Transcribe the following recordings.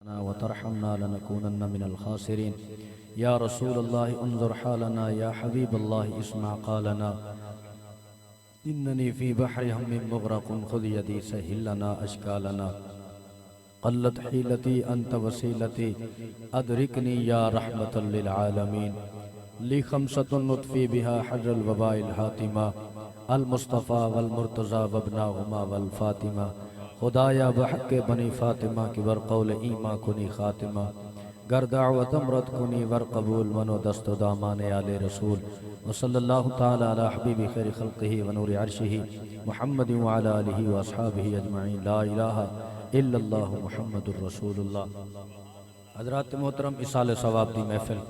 وترحمنا لنكونن من الخاسرين. يا رسول الله انظر حالنا، يا حبيب الله اسمع قالنا، إنني في بحر هم مغرق خذ يدي سهل لنا أشكالنا، قلت حيلتي أنت وسيلتي أدركني يا رحمة للعالمين. لي خمسة نطفي بها حر الوباء الحاتمة، المصطفى والمرتضى وابناهما والفاطمة. خدایا بحق بنی فاطمہ کی ور قول ایما کنی خاتمہ، گر دعوت امرت کنی ور قبول منو دست و دامان آل رسول. وصلی اللہ تعالی علی حبیب خیر خلقہ ونور عرشہ محمد وعلی آلہ واصحابہ اجمعین. لا الہ الا اللہ محمد الرسول اللہ. حضرات محترم، اصال ثواب دی محفل،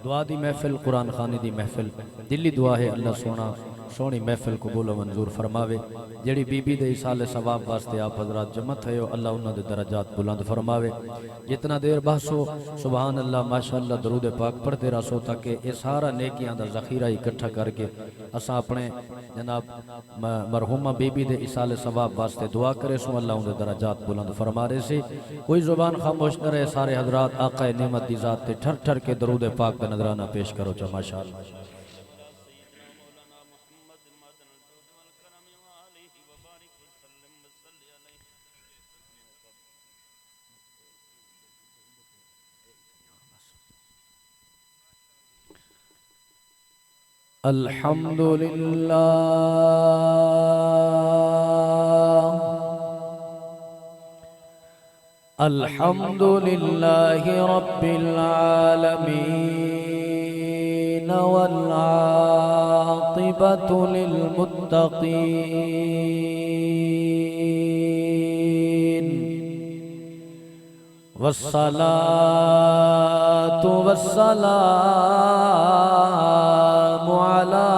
دعا دی محفل، قرآن خانی دی محفل، دلی دعا ہے اللہ سونا سونی محفل قبول و منظور فرماوے. جڑی بی بی دے اصال ثواب واسطے آپ حضرات جمع تھے ہو، اللہ انہاں دے درجات بلند فرماوے. جتنا دیر بحثو سبحان اللہ ماشاءاللہ درود پاک پڑھتے رسو تاکہ یہ سارا نیکیاں دا ذخیرہ اکٹھا کر کے اساں اپنے جناب مرحومہ بی بی دے اصال ثواب واسطے دعا کرے سو، اللہ انہاں دے درجات بلند فرما رہے سے. کوئی زبان خاموش نہ رہے، سارے حضرات آقا نعمت دی ذات تے ٹھر ٹھر کے درود پاک دا نظرانہ پیش کرو چا ماشاءاللہ. الحمدللہ الحمدللہ رب العالمین والعاقبۃ للمتقین، والصلاة والسلام على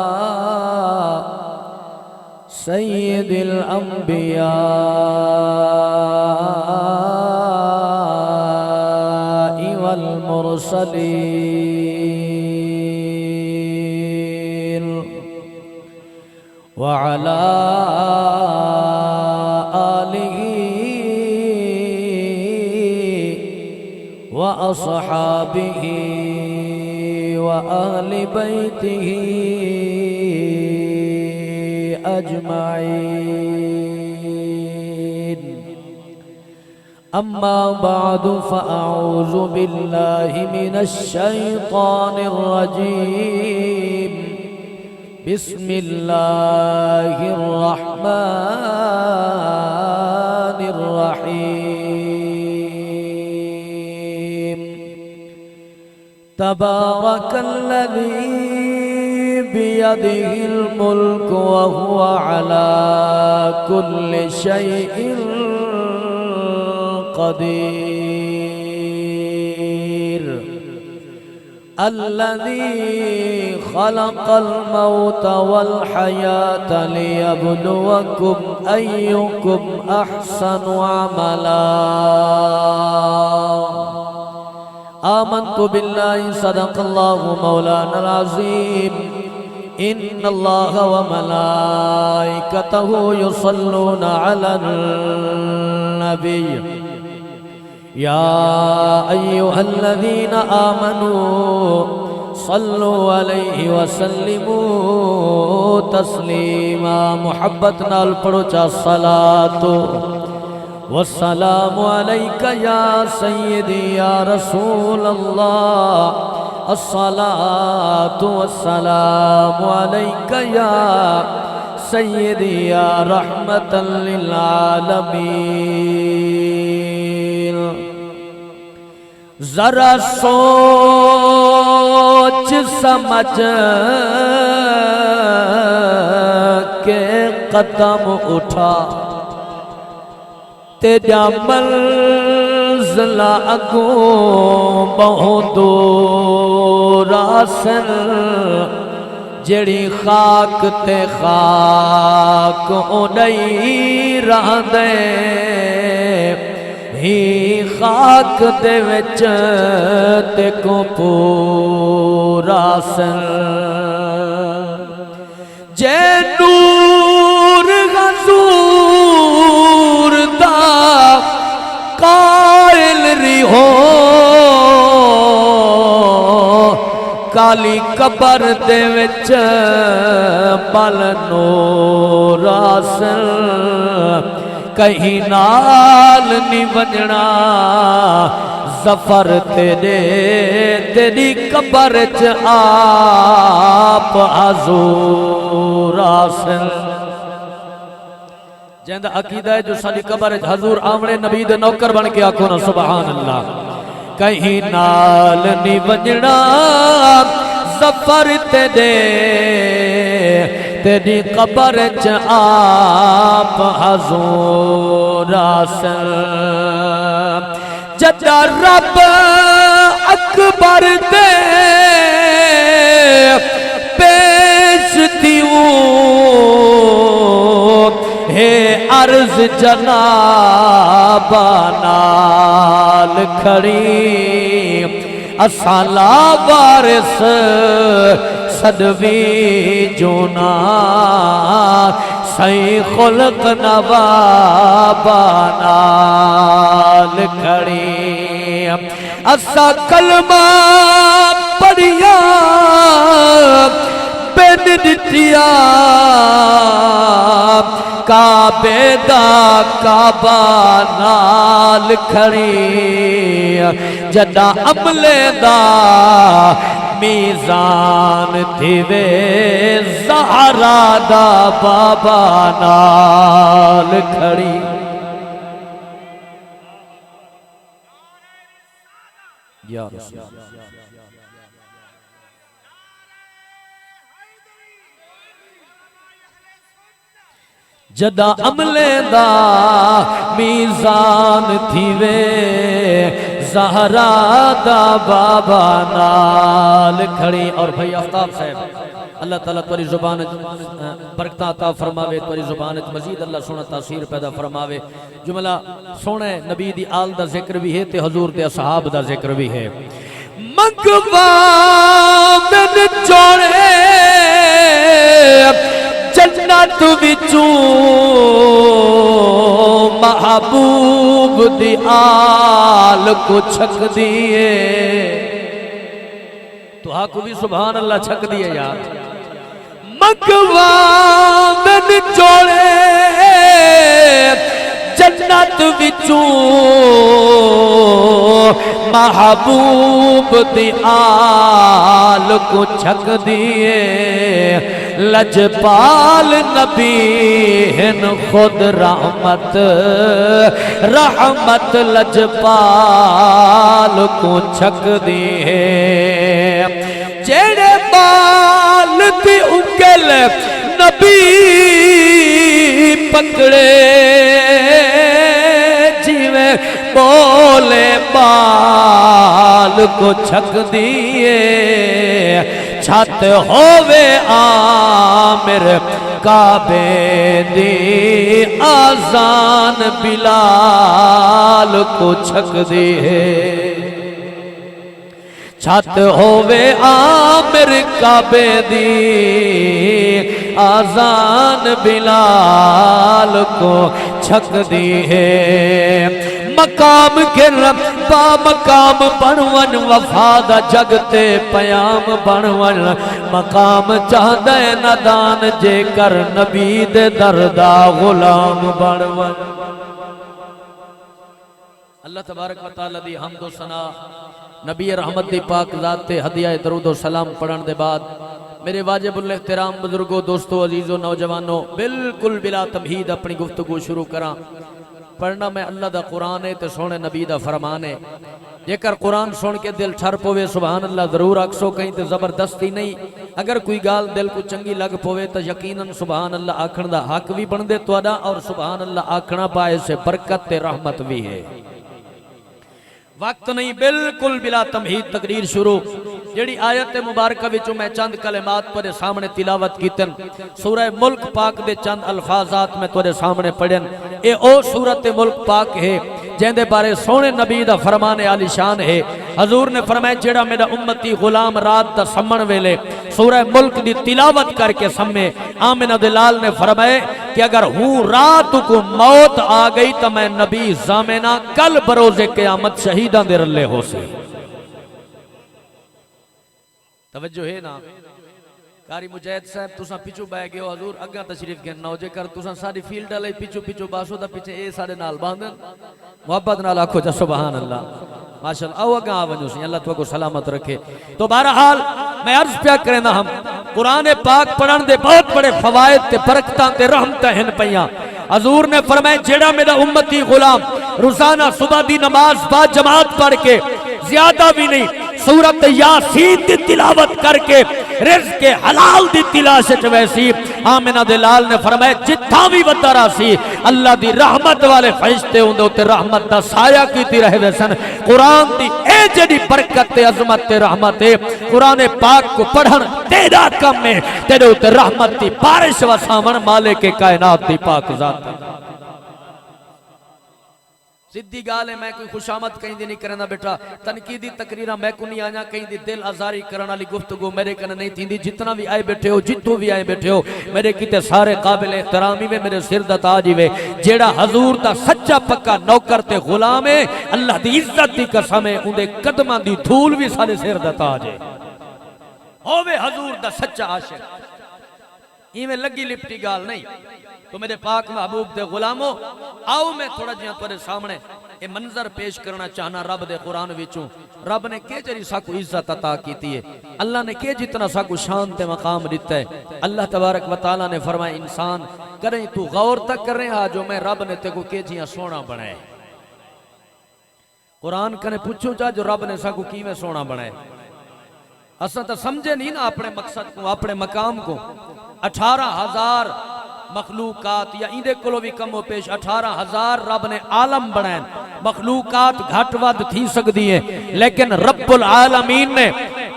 سید الانبیاء والمرسلین، وعلى آلہ وأصحابه وأهل بيته أجمعين. أما بعد فأعوذ بالله من الشيطان الرجيم. بسم الله الرحمن الرحيم. تبارك الذي بيده الملك وهو على كل شيء قدير. الذي خلق الموت والحياة ليبلوكم أيكم أحسن عملا. آمنت بالله صدق الله مولانا العظيم. إن الله وملائكته يصلون على النبي يا أيها الذين آمنوا صلوا عليه وسلموا تسليما. محبتنا الپڑھو الصلاة والسلام عليك يا سيدي يا رسول الله. الصلاة والسلام عليك يا سيدي يا رحمة للعالمين. ذرا سوچ سمجھ کے قدم اٹھا، تیرا منزل اگوں بہت دور آسن. جڑی خاک تے خاک اونئی رہ دے، ہی خاک دے وچ تے کو پورا سن. جے نور غزور دا قائل رہو کالی قبر دے وچ بل نور آسل کہیں نال نہیں بجنا ظفر تیری قبر چ آپ حضور آسل جہاں دا عقیدہ ہے جو ساری قبر حضور آمنے نبی دے نوکر بن کے آکھو نا سبحان اللہ کہیں نال نہیں بجنا ظفر تیری قبر چ آپ حضور آسل جدا رب اکبر دے پیش تیوں ہے عرض جنابہ نال کھڑی اسالا وارث صدوی جونا سی خلق نوابہ نال کھڑی اسا کلمہ پڑھیا بین دتیا کعبے دا کعبہ نال کھڑی جدا عملے دا میزان تھیوے زہرا دا بابا نال کھڑی یا رسول اللہ جدا عملے دا میزان تھیوے زہرا دا بابا نال کھڑی اور بھائی آفتاب صاحب اللہ تعالیٰ توری زبان برکتہ عطا فرماوے توری زبان مزید اللہ سونا تاثیر پیدا فرماوے جملہ سونے نبی دی آل دا ذکر بھی ہے تے حضور تے اصحاب دا ذکر بھی ہے منگوا من چوڑے جنت وچوں محبوب دی آل کو چھک دیئے تو آکو بھی سبحان اللہ چھک دیئے یار مگوا من چوڑے جنت وچوں محبوب دی آل کو چھک دیئے لجپال نبی ہن خود رحمت رحمت لجپال کو چھک دیئے جیڑے بال دی اکل نبی پکڑے جیویں بولے بال کو چھک دیئے چھت ہووے آمر کعبے دی آزان بلال کو چھک دیئے چھت ہووے آمر کعبے دی آزان بلال کو چھک دیئے مقام گرم با مقام بنون وفادہ جگتے پیام بنون مقام چاہدہ ندان جے کر نبی دے دردہ غلام بنون اللہ تبارک و تعالی دی حمد و ثنا نبی رحمت دی پاک ذات تے ہدیہ درود و سلام پڑھن دے بعد میرے واجب الاحترام بزرگوں دوستو عزیزوں نوجوانوں بالکل بلا تمہید اپنی گفتگو شروع کراں پڑھنا میں اللہ دا قرآن ہے تے سونے نبی دا فرمان ہے جے کر قرآن سن کے دل ٹھر پوے سبحان اللہ ضرور اکسو کہیں تے زبردستی نہیں اگر کوئی گال دل کو چنگی لگ پوے تو یقیناً سبحان اللہ آکھن دا حق بھی بن دے تو ادا اور سبحان اللہ آکھنا پائے سے برکت تے رحمت بھی ہے وقت نہیں بالکل بلا تمہید تقریر شروع جڑی آیت مبارکہ وچوں میں چند کلمات پر سامنے تلاوت کیتن سورہ ملک پاک دے چند الفاظات میں تورے سامنے پڑھن اے او سورت ملک پاک ہے جہاں دے بارے سونے نبی دا فرمان عالی شان ہے حضور نے فرمایا جڑا میرا امتی غلام رات دا سمن ویلے سورہ ملک دی تلاوت کر کے سمے آمنہ دلال نے فرمایا کہ اگر ہوں رات کو موت آ گئی تو میں نبی زامنہ کل بروز قیامت شہیداں دے رلے ہو سے توجہ ہے نا کاری مجاہد صاحب تساں پیچھو بہ گئے ہو حضور اگاں تشریف گن نہ جے کر تساں ساری فیلڈ والے پیچھو باسو دا پیچھے اے سارے نال باندھن محبت نال آکھو جا سبحان اللہ ماشاءاللہ او اگاں آونجو سی اللہ تو کو سلامت رکھے تو بہرحال میں عرض پیا کرنا ہم قرآن پاک پڑھن دے بہت بڑے فوائد تے برکتاں تے رحمتاں ہن پیاں حضور نے فرمایا جیڑا میرا امتی غلام روزانہ صبح دی نماز با جماعت پڑھ کے زیادہ بھی نہیں سورت یاسین دی تلاوت کر کے رزق حلال دی تلاش ویسی آمنہ دلال نے فرمایا جتھا بھی ودا راسی اللہ دی رحمت والے فرشتے ہوندے تے رحمت دا سایہ کیتی رہے ویسن قرآن دی اے جڑی برکت تے عظمت تے رحمت ہے قرآن پاک کو پڑھن تیرا کم ہے تیرے تے رحمت دی بارش وساون مالک کائنات دی پاک ذات سدھی گال ہے میں کوئی خوشامد کہیں دی نہیں کرنا بیٹا تنقیدی تقریرہ میں کو نہیں آنا کہیں دی دل آزاری کرنا لی گفتگو میرے کنے نہیں تھی دی جتنا بھی آئے بیٹھے ہو جتو بھی آئے بیٹھے ہو میرے کتے سارے قابل احترامی میں میرے سر دا تاجی میں جیڑا حضور دا سچا پکا نوکر تے غلام ہے اللہ دی عزت دی قسم ہے اندے قدمان دی دھول بھی سارے سر دا تاج ہے ہووے حضور دا سچا عاشق یہ میں لگی لپٹی گال نہیں تو میرے پاک محبوب دے غلاموں آؤ میں تھوڑا جہاں تورے سامنے یہ منظر پیش کرنا چاہنا رب دے قرآن وچوں رب نے کہ جری ساکو عزت عطا کیتی ہے اللہ نے کہ جتنا ساکو شان تے مقام دیتا ہے اللہ تبارک و تعالیٰ نے فرمایا انسان کریں تو غور تک کر رہے ہاں جو میں رب نے تے کو کہ جیاں سونا بنائے قرآن کنے پوچھو جا جو رب نے ساکو کی میں سونا بنائے اصلا تو سمجھے نہیں نا اپنے مقصد کو اپنے مقام کو 18,000 مخلوقات یا اندے کلو بھی کم و پیش 18,000 رب نے عالم بنائیں مخلوقات گھٹ ود تھی سکتی ہیں لیکن رب العالمین نے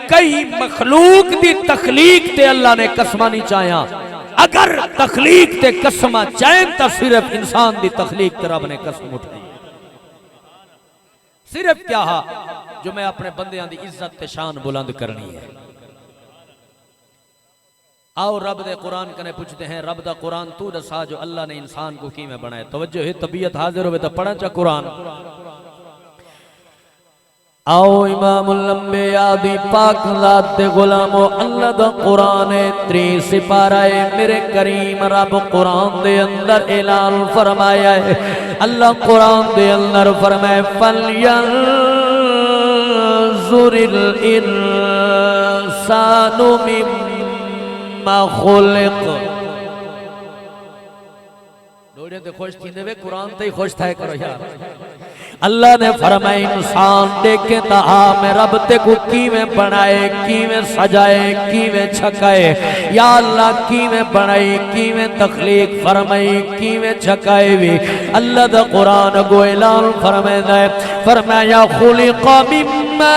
کئی مخلوق دی تخلیق تے اللہ نے قسمہ نہیں چاہیا اگر تخلیق تے قسمہ چاہیں تا صرف انسان دی تخلیق تے رب نے قسم اٹھائی صرف کیا ہا جو میں اپنے بندیاں دی عزت تے شان بلند کرنی ہے آؤ رب دے قرآن کنے پوچھتے ہیں رب دا قرآن تو دسا جو اللہ نے انسان کو کی میں بنائے توجہ ہے طبیعت حاضر ہوئے تو پڑھا چا قرآن آؤ امام الانبیاء دی پاک ذات دے غلامو اللہ دا قرآن 3 سپارہ میرے کریم رب قرآن دے اندر اعلان فرمایا ہے اللہ قرآن دے اندر فرمائے فَلْيَنْظُرِ الْإِنسَانُ مِمَّا خُلِقَ لوڑے تے خوش تھی دے قرآن تے ہی خوش تھا کرو یار اللہ نے فرمایا انسان دیکھیں تا میں رب تے کو کی میں بنائے کی میں سجائے کی میں چھکائے یا اللہ کی میں بنائی کی میں تخلیق فرمائی کی میں چھکائے بھی اللہ دا قرآن کو اعلان فرمایا خلق مما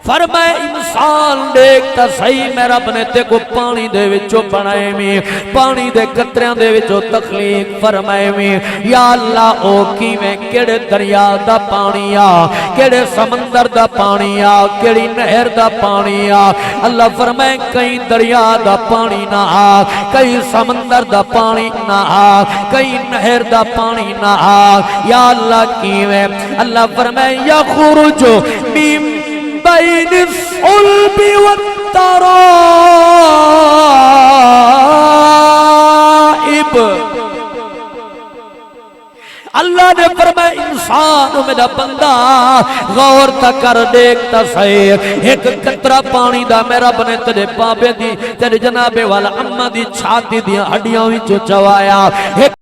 فرمائے انسان دیکھتا صحیح میں رب نے تے کو پانی دے وچو بنائے میں پانی دے قطریاں دے وچو تخلیق فرمائے میں یا اللہ او کی میں کیڑے دریا دا پانی آ کیڑے سمندر دا پانی آ کیڑی نہر دا پانی آ اللہ فرمائے کئی دریا دا پانی نہ آ کئی سمندر دا پانی نہ آ کئی نہر دا پانی نہ آ یا اللہ کی میں اللہ فرمائے یخرجو من بین الصلب والترائب اللہ نے فرمایا انسان میرا بندہ غور تک کر دیکھتا صحیح ایک قطرہ پانی دا میرا بنے تیرے پاپے دی تیرے جنابے والا اممہ دی چھاتی دی ہڈیاں وچ چوایا